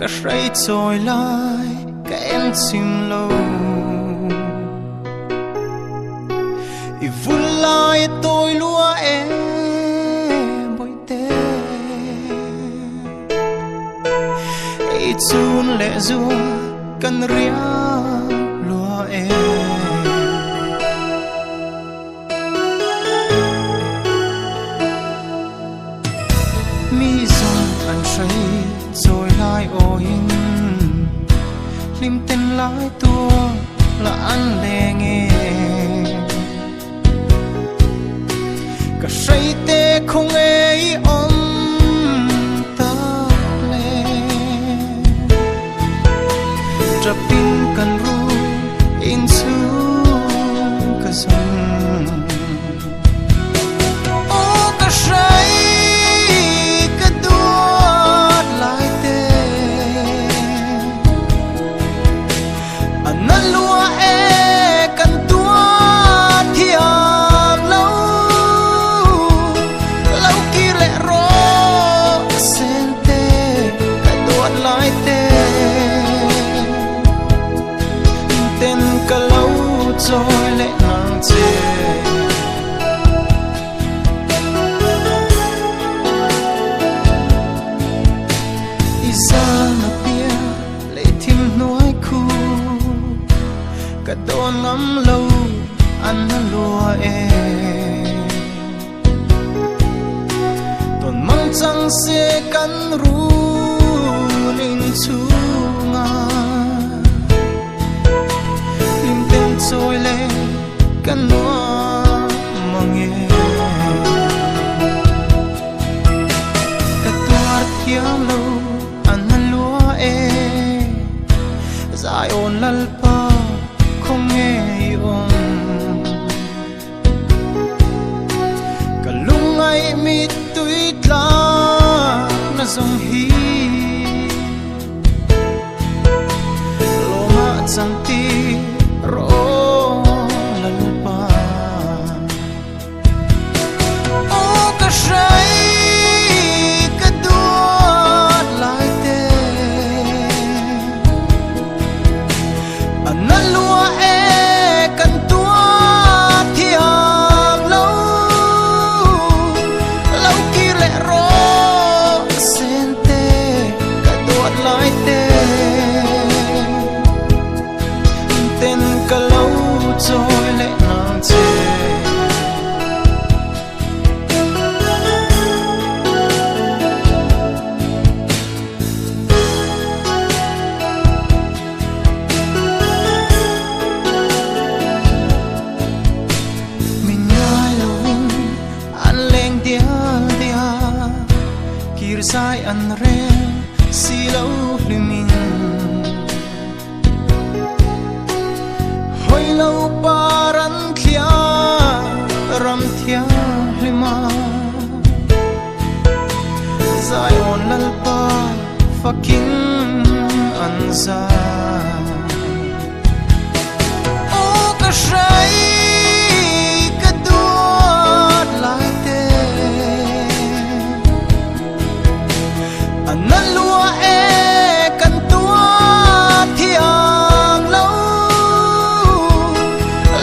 cả say trôi lại cả em chìm lâu y vui lại tôi lúa em bồi tê y chun lệ rùa cần ria lúa em mi dòng anh say rồi lại ôi lim tên lái tua là anh lệ nghe cả say tê không ấy ôm ta lệ tra pin cần ru in su cả sông ô cả say cả đua lại tê anh lúa e cần tua thiệp lâu lâu kia lệ ro sen tê cả đua lại tê tên cả lâu rồi lệ nàng chê isa na pia lệ thêm nói khu cả đôi ngắm lâu anh lúa em tuần măng trăng xe cắn ru linh chu nga tim tên trôi lên cắn lúa mà nghe cả tua kia lâu anh lúa em dài ôn lal pa không nghe ôm cả lúc ngày mi tuổi la na dòng hi lo ma chẳng ti ro lal pa ô cả say cả đua lại tê anh lúa e cần tua thiệp lâu lâu kia lệ ro sen tê cả đua lại tê tên cả lâu rồi lệ nàng chê kir sai an re si lâu limin hoi lâu paran thia ram thia lima zai on lal pa fakin an za o ka shai ka duat lai te anh lúa e cần tua thiệp lâu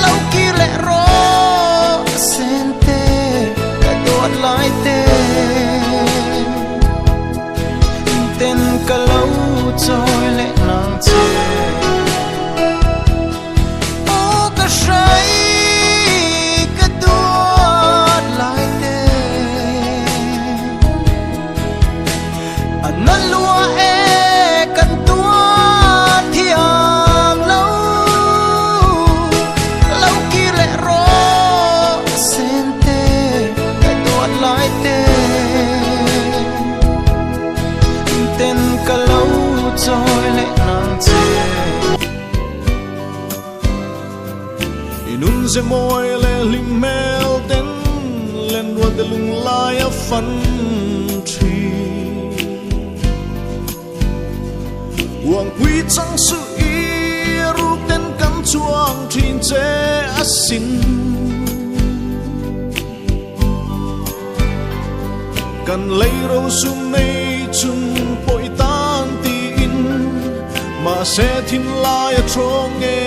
lâu kia lệ ro sen tê cả đua lại tê tên cả lâu rồi lệ nàng chê ô cả say cả đua lại tê anh lúa e cần tua thiệp lâu lâu kia lệ ro sen tê cả đua lại tê tên cả lâu rồi lệ nàng chê inun se moi le ling mel ten len wa de lung lai a fan tri Huang quy trăng sự y ru tên cắm chuông thiên chế asin cần lấy râu sum mây chung bội tan ti in mà sẽ thiên lai trong nghe